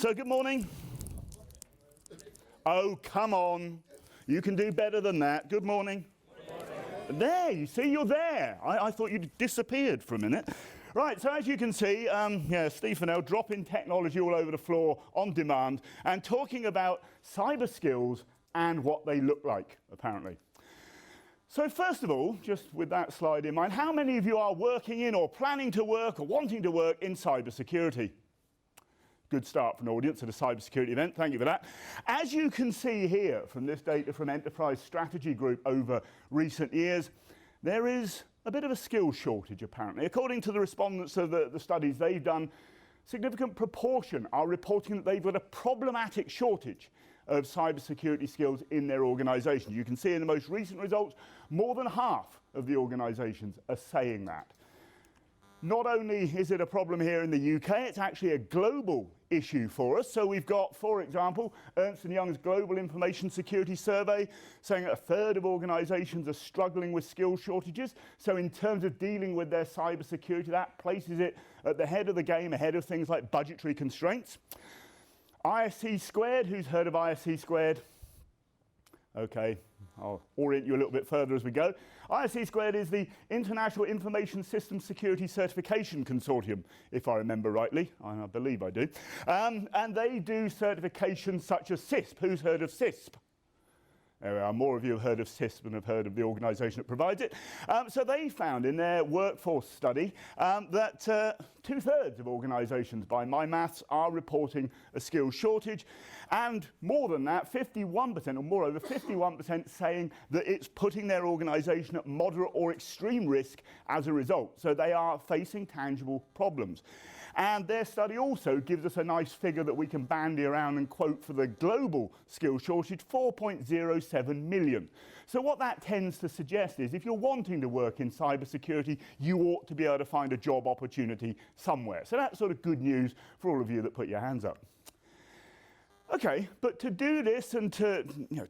So good morning. Oh, come on. You can do better than that. Good morning. There, you see, you're there. I thought you'd disappeared for a minute. Right, so as you can see, Steve Furnell dropping technology all over the floor on demand and talking about cyber skills and what they look like, apparently. So first of all, just with that slide in mind, how many of you are working in or planning to work or wanting to work in cybersecurity? Good start for an audience at a cybersecurity event. Thank you for that. As you can see here from this data from Enterprise Strategy Group over recent years, there is a bit of a skills shortage, apparently. According to the respondents of the studies they've done, significant proportion are reporting that they've got a problematic shortage of cybersecurity skills in their organisation. You can see in the most recent results, more than half of the organisations are saying that. Not only is it a problem here in the UK, it's actually a global issue for us. So we've got, for example, Ernst & Young's Global Information Security Survey saying that a third of organisations are struggling with skill shortages. So in terms of dealing with their cybersecurity, that places it at the head of the game, ahead of things like budgetary constraints. ISC Squared, who's heard of ISC Squared? Okay, I'll orient you a little bit further as we go. ISC Squared is the International Information Systems Security Certification Consortium, if I remember rightly. I believe I do. And they do certifications such as CISP. Who's heard of CISP? There we are. More of you have heard of CISP than have heard of the organisation that provides it. So they found in their workforce study that 2/3 of organisations, by my maths, are reporting a skills shortage. And more than that, 51%, or moreover, 51% saying that it's putting their organisation at moderate or extreme risk as a result. So they are facing tangible problems. And their study also gives us a nice figure that we can bandy around and quote for the global skills shortage, 4.07 million. So what that tends to suggest is if you're wanting to work in cybersecurity, you ought to be able to find a job opportunity somewhere. So that's sort of good news for all of you that put your hands up. Okay, but to do this and to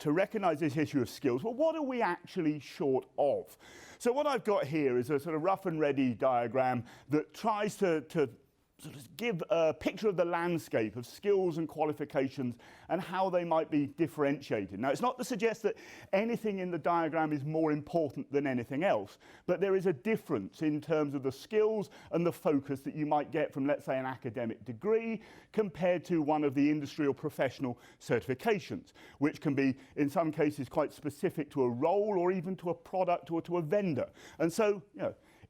recognise this issue of skills, well, what are we actually short of? So what I've got here is a sort of rough and ready diagram that tries to sort of give a picture of the landscape of skills and qualifications and how they might be differentiated. Now, it's not to suggest that anything in the diagram is more important than anything else, but there is a difference in terms of the skills and the focus that you might get from, let's say, an academic degree compared to one of the industry or professional certifications, which can be, in some cases, quite specific to a role or even to a product or to a vendor. And so,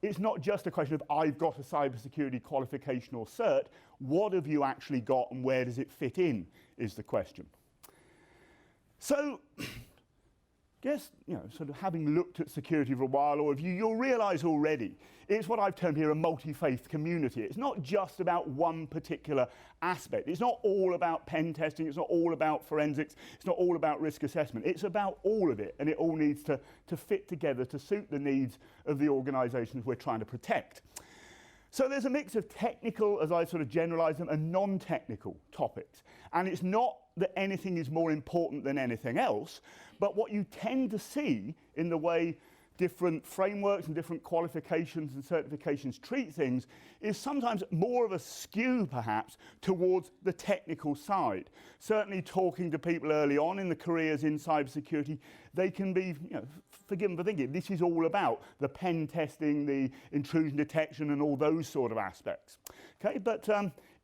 it's not just a question of I've got a cybersecurity qualification or cert. What have you actually got and where does it fit in is the question. So, guess, sort of having looked at security for a while, or you'll realise already, it's what I've termed here a multi-faith community. It's not just about one particular aspect. It's not all about pen testing. It's not all about forensics. It's not all about risk assessment. It's about all of it, and it all needs to fit together to suit the needs of the organisations we're trying to protect. So there's a mix of technical, as I sort of generalise them, and non-technical topics. And it's not that anything is more important than anything else, but what you tend to see in the way different frameworks and different qualifications and certifications treat things is sometimes more of a skew, perhaps, towards the technical side. Certainly talking to people early on in the careers in cybersecurity, they can be forgiven for thinking this is all about the pen testing, the intrusion detection and all those sort of aspects. Okay, but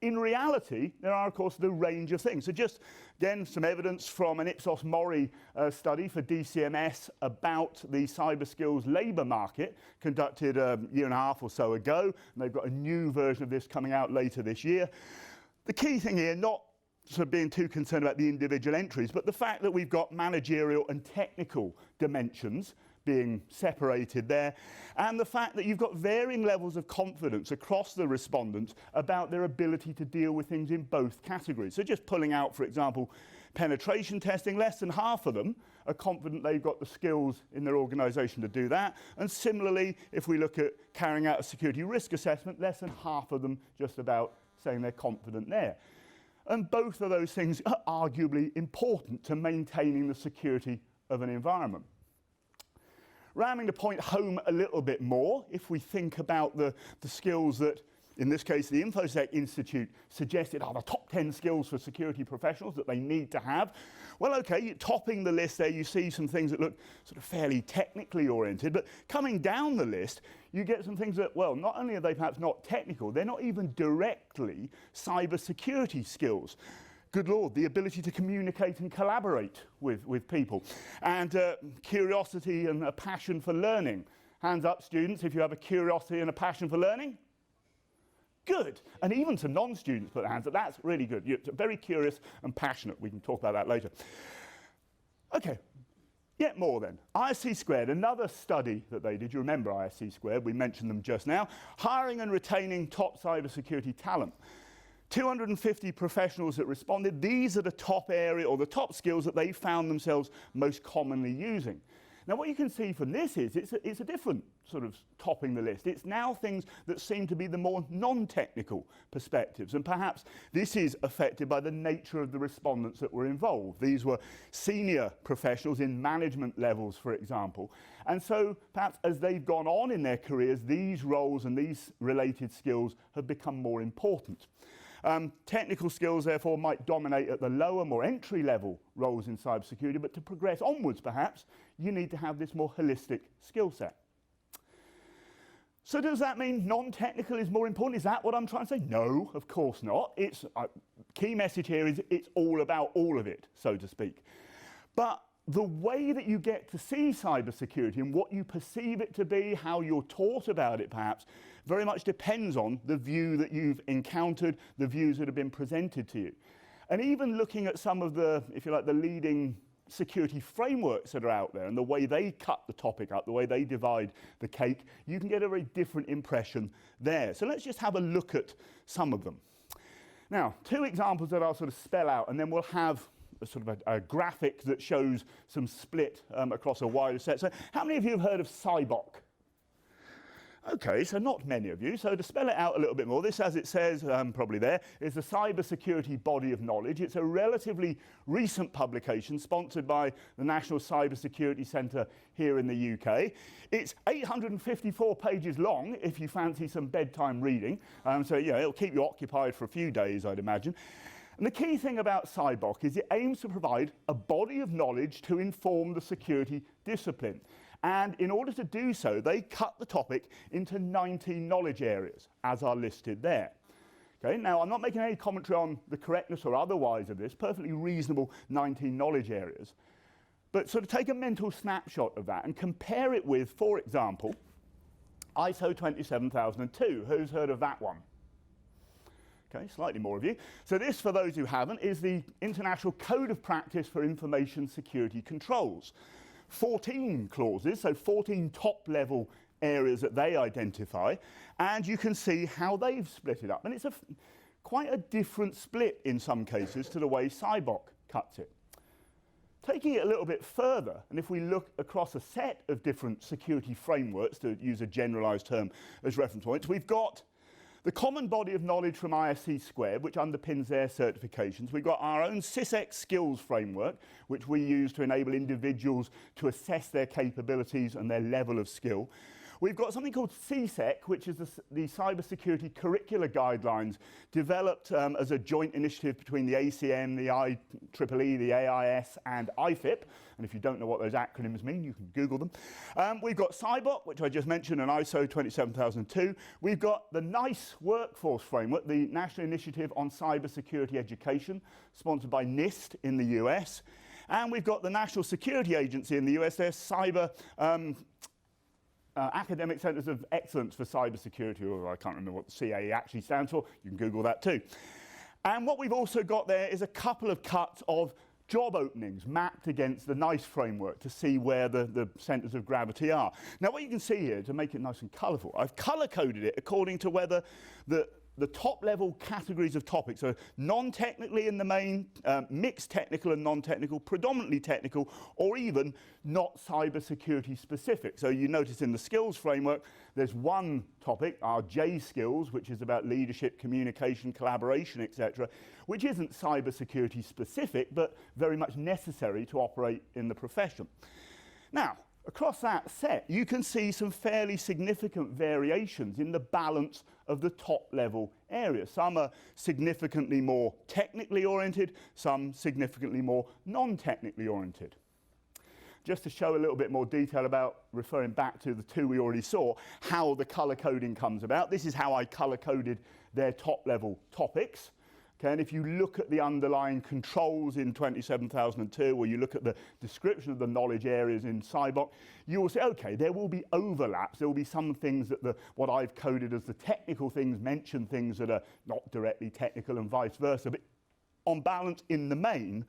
in reality, there are, of course, the range of things. So just, again, some evidence from an Ipsos Mori study for DCMS about the cyber skills labour market conducted a year and a half or so ago. And they've got a new version of this coming out later this year. The key thing here, not sort of being too concerned about the individual entries, but the fact that we've got managerial and technical dimensions being separated there, and the fact that you've got varying levels of confidence across the respondents about their ability to deal with things in both categories. So just pulling out, for example, penetration testing, less than half of them are confident they've got the skills in their organisation to do that. And similarly, if we look at carrying out a security risk assessment, less than half of them just about saying they're confident there. And both of those things are arguably important to maintaining the security of an environment. Ramming the point home a little bit more, if we think about the skills that in this case, the InfoSec Institute suggested are the top 10 skills for security professionals that they need to have. Well, okay, topping the list there, you see some things that look sort of fairly technically oriented, but coming down the list, you get some things that, well, not only are they perhaps not technical, they're not even directly cybersecurity skills. Good Lord, the ability to communicate and collaborate with people, and curiosity and a passion for learning. Hands up, students, if you have a curiosity and a passion for learning. Good. And even some non-students put their hands up. That's really good. You're very curious and passionate. We can talk about that later. Okay. Yet more then. ISC Squared, another study that they did. You remember ISC Squared. We mentioned them just now. Hiring and retaining top cybersecurity talent. 250 professionals that responded. These are the top area or the top skills that they found themselves most commonly using. Now, what you can see from this is it's a different sort of topping the list. It's now things that seem to be the more non-technical perspectives, and perhaps this is affected by the nature of the respondents that were involved. These were senior professionals in management levels, for example, and so perhaps as they've gone on in their careers, these roles and these related skills have become more important. Technical skills, therefore, might dominate at the lower, more entry-level roles in cybersecurity, but to progress onwards, perhaps, you need to have this more holistic skill set. So does that mean non-technical is more important? Is that what I'm trying to say? No, of course not. It's key message here is it's all about all of it, so to speak. But the way that you get to see cybersecurity and what you perceive it to be, how you're taught about it perhaps, very much depends on the view that you've encountered, the views that have been presented to you. And even looking at some of the, if you like, the leading security frameworks that are out there and the way they cut the topic up, the way they divide the cake, you can get a very different impression there. So let's just have a look at some of them. Now, two examples that I'll sort of spell out, and then we'll have a sort of a graphic that shows some split across a wider set. So how many of you have heard of CyBOK? Okay, so not many of you. So to spell it out a little bit more, this, as it says, probably there, is a cybersecurity body of knowledge. It's a relatively recent publication sponsored by the National Cybersecurity Centre here in the UK. It's 854 pages long, if you fancy some bedtime reading. So, yeah, it'll keep you occupied for a few days, I'd imagine. And the key thing about CyBOK is it aims to provide a body of knowledge to inform the security discipline. And in order to do so, they cut the topic into 19 knowledge areas, as are listed there. Okay, now, I'm not making any commentary on the correctness or otherwise of this, perfectly reasonable 19 knowledge areas. But sort of take a mental snapshot of that and compare it with, for example, ISO 27002. Who's heard of that one? Okay, slightly more of you. So this, for those who haven't, is the International Code of Practice for Information Security Controls. 14 clauses, so 14 top-level areas that they identify, and you can see how they've split it up. And it's quite a different split in some cases to the way CyBOK cuts it. Taking it a little bit further, and if we look across a set of different security frameworks, to use a generalized term as reference points, we've got the common body of knowledge from ISC Squared, which underpins their certifications. We've got our own SysEx skills framework, which we use to enable individuals to assess their capabilities and their level of skill. We've got something called CSEC, which is the Cybersecurity Curricular Guidelines, developed as a joint initiative between the ACM, the IEEE, the AIS, and IFIP. And if you don't know what those acronyms mean, you can Google them. We've got CyBOK, which I just mentioned, and ISO 27002. We've got the NICE Workforce Framework, the National Initiative on Cybersecurity Education, sponsored by NIST in the US. And we've got the National Security Agency in the US, their Cyber Academic Centers of Excellence for Cybersecurity, or I can't remember what the CAE actually stands for. You can Google that too. And what we've also got there is a couple of cuts of job openings mapped against the NICE framework to see where the centers of gravity are. Now, what you can see here, to make it nice and colourful, I've colour-coded it according to whether the top-level categories of topics are non-technically in the main, mixed technical and non-technical, predominantly technical, or even not cybersecurity specific. So you notice in the skills framework, there's one topic, our J skills, which is about leadership, communication, collaboration, etc., which isn't cybersecurity specific, but very much necessary to operate in the profession. Now, across that set, you can see some fairly significant variations in the balance of the top-level areas. Some are significantly more technically oriented, some significantly more non-technically oriented. Just to show a little bit more detail about, referring back to the two we already saw, how the color coding comes about. This is how I color coded their top-level topics. Okay, and if you look at the underlying controls in 27002, or you look at the description of the knowledge areas in SciBoc, you will say, okay, there will be overlaps. There will be some things that what I've coded as the technical things mention things that are not directly technical and vice versa. But on balance, in the main,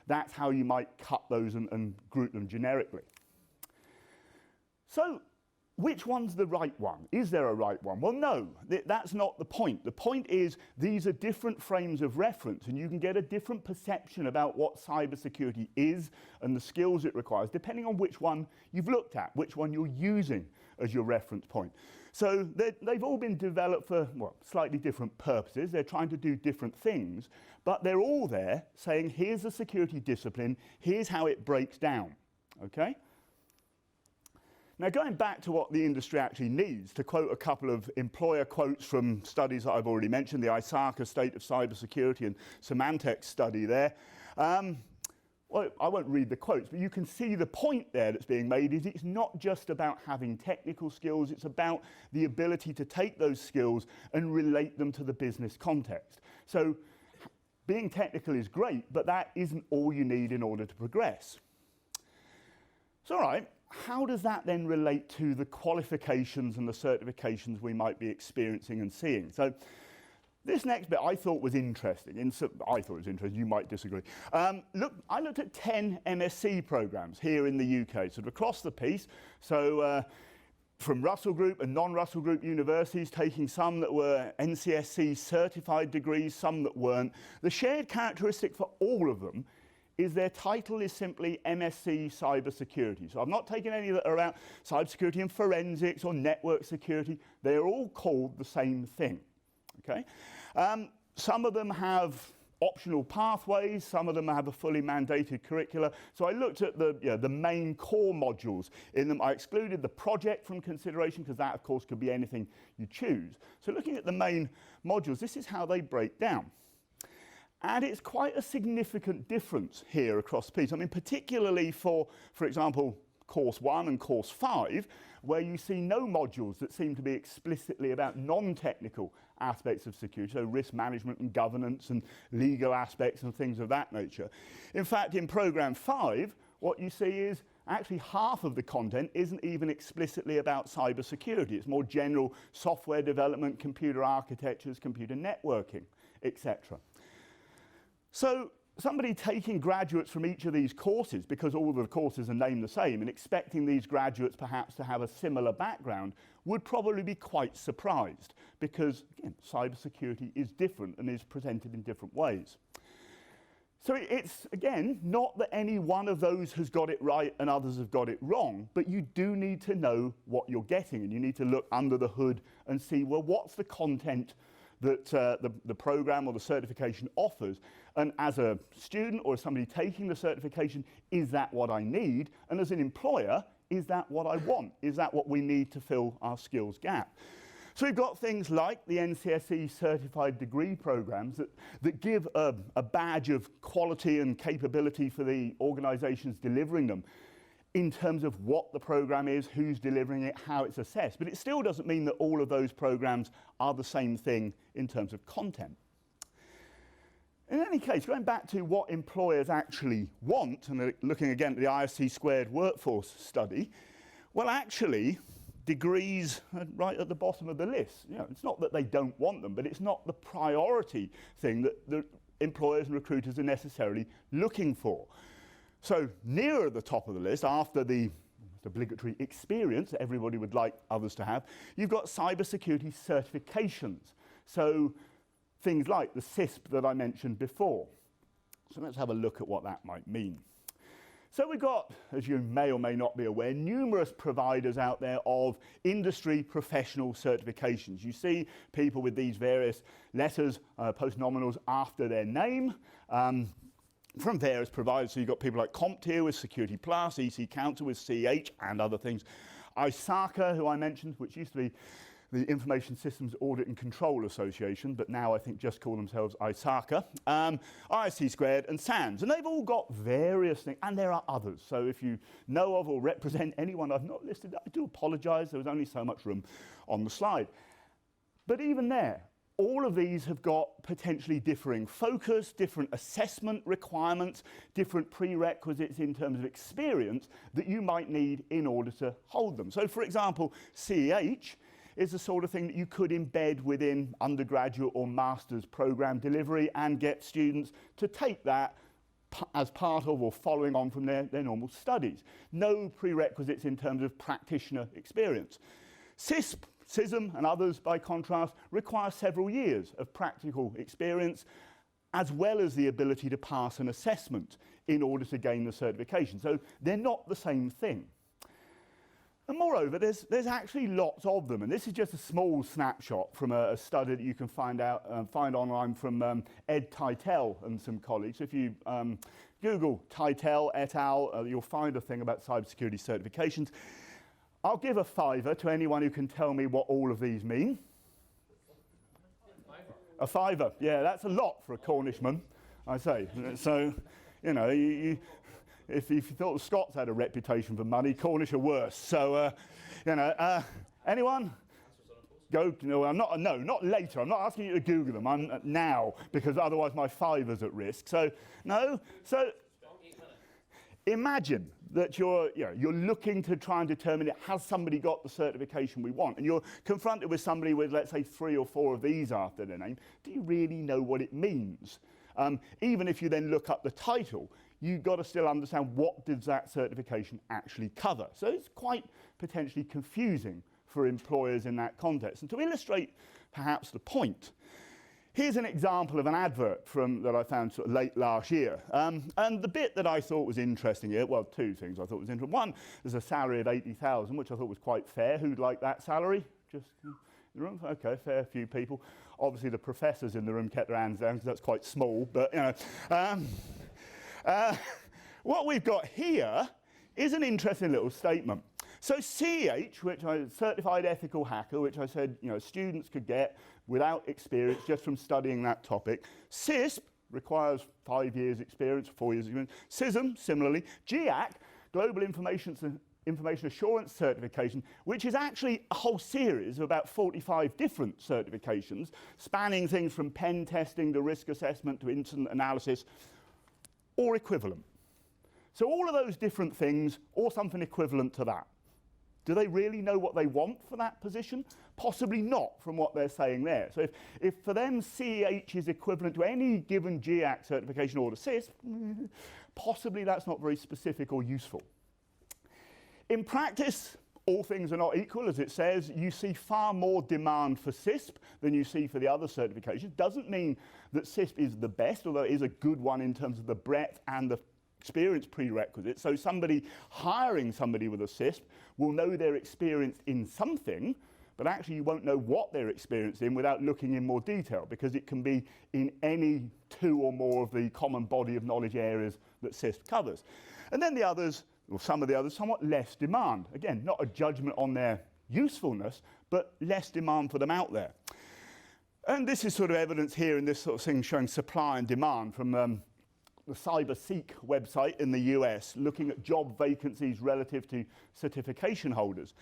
that's how you might cut those and group them generically. So, which one's the right one? Is there a right one? Well, no, that's not the point. The point is these are different frames of reference, and you can get a different perception about what cybersecurity is and the skills it requires, depending on which one you've looked at, which one you're using as your reference point. So they've all been developed for, well, slightly different purposes. They're trying to do different things, but they're all there saying, here's the security discipline, here's how it breaks down, okay? Now, going back to what the industry actually needs, to quote a couple of employer quotes from studies that I've already mentioned, the ISACA State of Cybersecurity and Symantec study there. Well, I won't read the quotes, but you can see the point there that's being made is it's not just about having technical skills, it's about the ability to take those skills and relate them to the business context. So, being technical is great, but that isn't all you need in order to progress. So, all right. How does that then relate to the qualifications and the certifications we might be experiencing and seeing? So this next bit I thought was interesting. You might disagree. I looked at 10 MSc programs here in the UK, sort of across the piece. So from Russell Group and non-Russell Group universities, taking some that were NCSC certified degrees, some that weren't. The shared characteristic for all of them is their title is simply MSc Cybersecurity. So I've not taken any that are around cybersecurity and forensics or network security. They're all called the same thing, okay? Some of them have optional pathways, some of them have a fully mandated curricula. So I looked at the main core modules in them. I excluded the project from consideration because that, of course, could be anything you choose. So looking at the main modules, this is how they break down. And it's quite a significant difference here across the piece. I mean, particularly for example, Course 1 and Course 5, where you see no modules that seem to be explicitly about non-technical aspects of security, so risk management and governance and legal aspects and things of that nature. In fact, in Programme 5, what you see is actually half of the content isn't even explicitly about cybersecurity. It's more general software development, computer architectures, computer networking, etc. So somebody taking graduates from each of these courses, because all of the courses are named the same, and expecting these graduates perhaps to have a similar background, would probably be quite surprised, because, again, cybersecurity is different and is presented in different ways. So it's, again, not that any one of those has got it right and others have got it wrong, but you do need to know what you're getting, and you need to look under the hood and see, well, what's the content that the program or the certification offers, and as a student or as somebody taking the certification, is that what I need? And as an employer, is that what I want? Is that what we need to fill our skills gap? So we've got things like the NCSE certified degree programs that give a badge of quality and capability for the organisations delivering them, in terms of what the program is, who's delivering it, how it's assessed. But it still doesn't mean that all of those programs are the same thing in terms of content. In any case, going back to what employers actually want, and looking again at the ISC squared workforce study, well, actually, degrees are right at the bottom of the list. You know, it's not that they don't want them, but it's not the priority thing that the employers and recruiters are necessarily looking for. So nearer the top of the list, after the obligatory experience that everybody would like others to have, you've got cybersecurity certifications. So things like the CISP that I mentioned before. So let's have a look at what that might mean. So we've got, as you may or may not be aware, numerous providers out there of industry professional certifications. You see people with these various letters, post-nominals after their name. from various providers. So you've got people like CompTIA with Security Plus, EC Council with CH and other things. ISACA, who I mentioned, which used to be the Information Systems Audit and Control Association, but now I think just call themselves ISACA, ISC Squared and SANS. And they've all got various things, and there are others. So if you know of or represent anyone I've not listed, I do apologize, there was only so much room on the slide. But even there, all of these have got potentially differing focus, different assessment requirements, different prerequisites in terms of experience that you might need in order to hold them. So for example, CEH is the sort of thing that you could embed within undergraduate or master's program delivery and get students to take that as part of or following on from their normal studies. No prerequisites in terms of practitioner experience. CISP, CISM and others, by contrast, require several years of practical experience as well as the ability to pass an assessment in order to gain the certification. So they're not the same thing. And moreover, there's actually lots of them, and this is just a small snapshot from a study that you can find online from Ed Teitel and some colleagues. If you Google Teitel et al., you'll find a thing about cybersecurity certifications. I'll give a fiver to anyone who can tell me what all of these mean. A fiver, yeah, that's a lot for a Cornishman, I say. So, you know, if you thought the Scots had a reputation for money, Cornish are worse. So, you know, anyone? Go, no, not later. I'm not asking you to Google them. I'm now, because otherwise my fiver's at risk. So, no. So, imagine that you're looking to try and determine, has somebody got the certification we want? And you're confronted with somebody with, let's say, 3 or 4 of these after their name. Do you really know what it means? Even if you then look up the title, you've got to still understand what does that certification actually cover. So it's quite potentially confusing for employers in that context. And to illustrate perhaps the point, here's an example of an advert that I found sort of late last year. And the bit that I thought was interesting here, well, 2 things I thought was interesting. One, there's a salary of 80,000, which I thought was quite fair. Who'd like that salary? Just in the room? Okay, fair few people. Obviously, the professors in the room kept their hands down because that's quite small, but, you know. What we've got here is an interesting little statement. So CEH, which I certified ethical hacker, which I said, you know, students could get without experience just from studying that topic. CISP requires 5 years experience, 4 years experience. CISM, similarly. GIAC, Global Information Assurance Certification, which is actually a whole series of about 45 different certifications, spanning things from pen testing to risk assessment to incident analysis, or equivalent. So all of those different things, or something equivalent to that. Do they really know what they want for that position? Possibly not, from what they're saying there. So if for them CEH is equivalent to any given GIAC certification or to CISP, possibly that's not very specific or useful. In practice, all things are not equal, as it says. You see far more demand for CISP than you see for the other certifications. Doesn't mean that CISP is the best, although it is a good one in terms of the breadth and the experience prerequisites. So somebody hiring somebody with a CISP will know they're experienced in something, but actually you won't know what they're experienced in without looking in more detail, because it can be in any 2 or more of the common body of knowledge areas that CISP covers. And then the others, or some of the others, somewhat less demand. Again, not a judgment on their usefulness, but less demand for them out there. And this is sort of evidence here in this sort of thing showing supply and demand from the CyberSeek website in the US, looking at job vacancies relative to certification holders.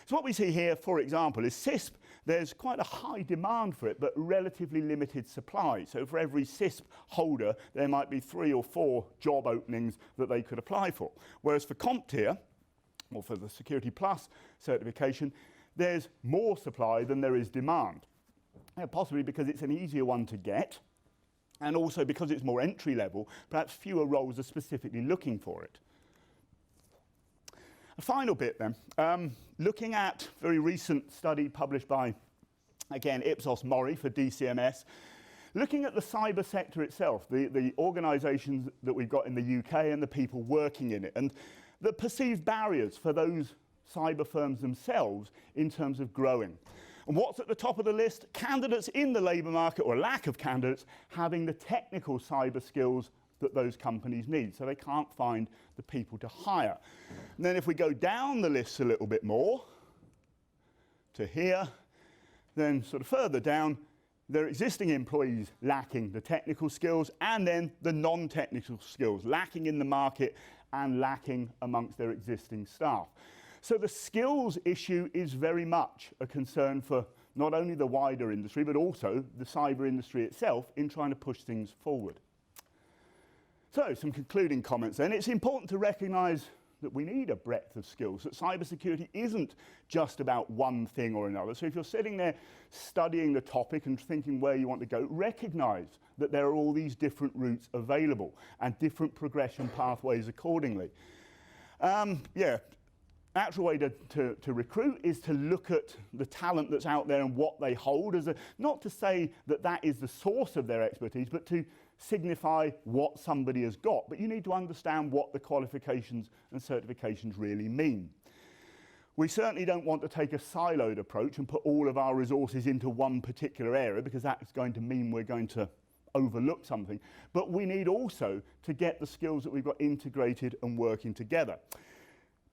So what we see here, for example, is CISP. There's quite a high demand for it, but relatively limited supply. So for every CISP holder, there might be 3 or 4 job openings that they could apply for. Whereas for CompTIA, or for the Security Plus certification, there's more supply than there is demand. Possibly because it's an easier one to get, and also because it's more entry level, perhaps fewer roles are specifically looking for it. A final bit then, looking at a very recent study published by, again, Ipsos Mori for DCMS, looking at the cyber sector itself, the organisations that we've got in the UK and the people working in it, and the perceived barriers for those cyber firms themselves in terms of growing. And what's at the top of the list? Candidates in the labour market, or lack of candidates, having the technical cyber skills that those companies need, so they can't find the people to hire. And then if we go down the list a little bit more, to here, then sort of further down, their existing employees lacking the technical skills, and then the non-technical skills, lacking in the market and lacking amongst their existing staff. So the skills issue is very much a concern for not only the wider industry, but also the cyber industry itself in trying to push things forward. So some concluding comments then. It's important to recognise that we need a breadth of skills, that cybersecurity isn't just about one thing or another. So if you're sitting there studying the topic and thinking where you want to go, recognise that there are all these different routes available and different progression pathways accordingly. Actual way to recruit is to look at the talent that's out there and what they hold, as not to say that that is the source of their expertise, but to signify what somebody has got. But you need to understand what the qualifications and certifications really mean. We certainly don't want to take a siloed approach and put all of our resources into one particular area, because that's going to mean we're going to overlook something. But we need also to get the skills that we've got integrated and working together.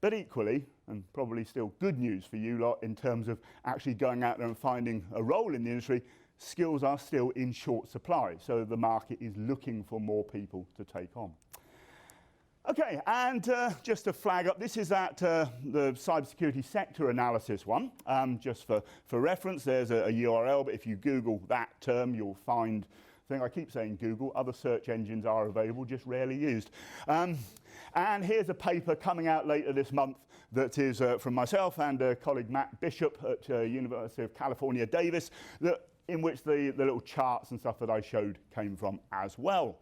But equally, and probably still good news for you lot in terms of actually going out there and finding a role in the industry, skills are still in short supply. So the market is looking for more people to take on. Okay, and just to flag up, this is the cybersecurity sector analysis one. Just for reference, there's a URL, but if you Google that term, you'll find, I keep saying Google, other search engines are available, just rarely used. And here's a paper coming out later this month that is from myself and colleague Matt Bishop at University of California, Davis, in which the little charts and stuff that I showed came from as well.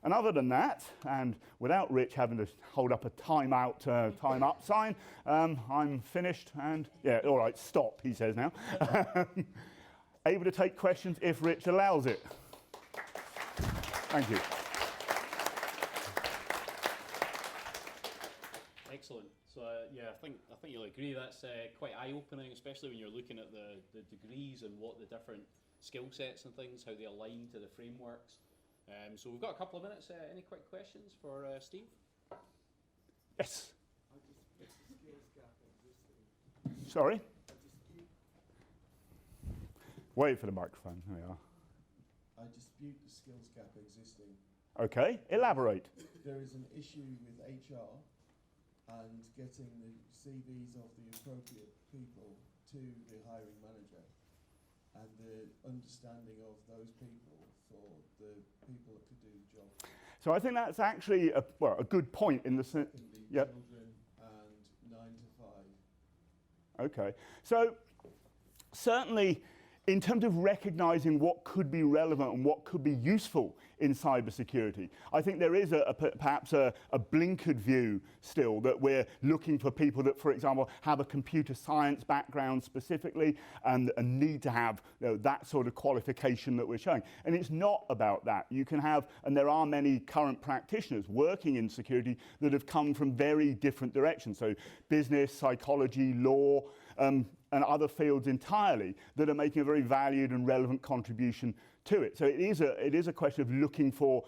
And other than that, and without Rich having to hold up a time up sign, I'm finished and, yeah, all right, stop, he says now. Able to take questions if Rich allows it. Thank you. Excellent. So yeah, I think you'll agree that's quite eye-opening, especially when you're looking at the degrees and what the different skill sets and things, how they align to the frameworks. So we've got a couple of minutes. Any quick questions for Steve? Yes. Sorry? Wait for the microphone. There we are. I dispute the skills gap existing. Okay, elaborate. There is an issue with HR and getting the CVs of the appropriate people to the hiring manager, and the understanding of those people for the people that could do the job. So I think that's actually a good point in the sense. Yep. Children and 9 to 5. Okay, so certainly in terms of recognising what could be relevant and what could be useful in cybersecurity, I think there is perhaps a blinkered view still that we're looking for people that, for example, have a computer science background specifically and need to have that sort of qualification that we're showing. And it's not about that. You can have, and there are many current practitioners working in security that have come from very different directions. So business, psychology, law, and other fields entirely that are making a very valued and relevant contribution to it. So it is a question of looking for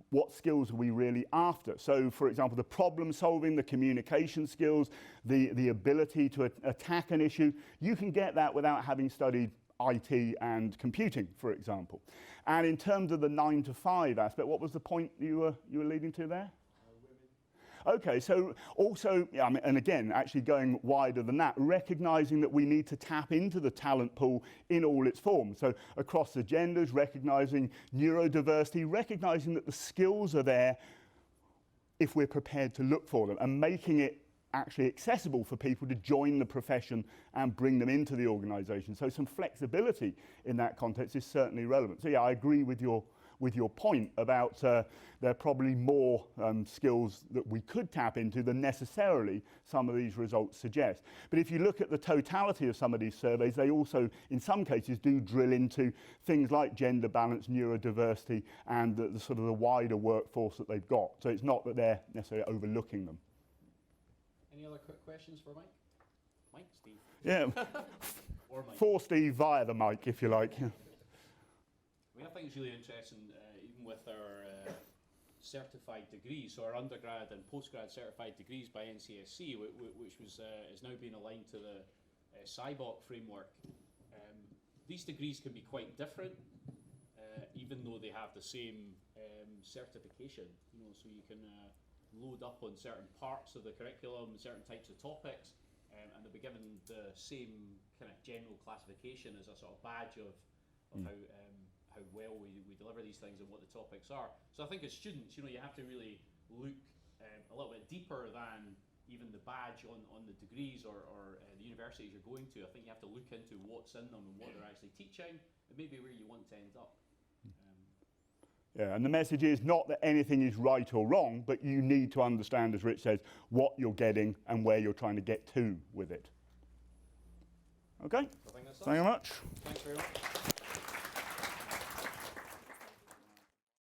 what skills are we really after. So, for example, the problem solving, the communication skills, the ability to attack an issue, you can get that without having studied IT and computing, for example. And in terms of the 9 to 5 aspect, what was the point you were leading to there? Okay, so also, and again, actually going wider than that, recognising that we need to tap into the talent pool in all its forms. So across the genders, recognising neurodiversity, recognising that the skills are there if we're prepared to look for them, and making it actually accessible for people to join the profession and bring them into the organisation. So some flexibility in that context is certainly relevant. So yeah, I agree with your point about there are probably more skills that we could tap into than necessarily some of these results suggest. But if you look at the totality of some of these surveys, they also, in some cases, do drill into things like gender balance, neurodiversity, and the sort of the wider workforce that they've got. So it's not that they're necessarily overlooking them. Any other quick questions for Mike? Mike, Steve? Yeah. Or Mike. For Steve via the mic, if you like. I mean, I think it's really interesting, even with our certified degrees, so our undergrad and postgrad certified degrees by NCSC, which was is now being aligned to the CybOc framework. These degrees can be quite different, even though they have the same certification. You know, so you can load up on certain parts of the curriculum, certain types of topics, and they'll be given the same kind of general classification as a sort of badge of how well we deliver these things and what the topics are. So I think as students, you know, you have to really look a little bit deeper than even the badge on the degrees or the universities you're going to. I think you have to look into what's in them and what they're actually teaching, and maybe where you want to end up. Yeah, and the message is not that anything is right or wrong, but you need to understand, as Rich says, what you're getting and where you're trying to get to with it. Okay? I think that's Thank you very much. Thanks very much.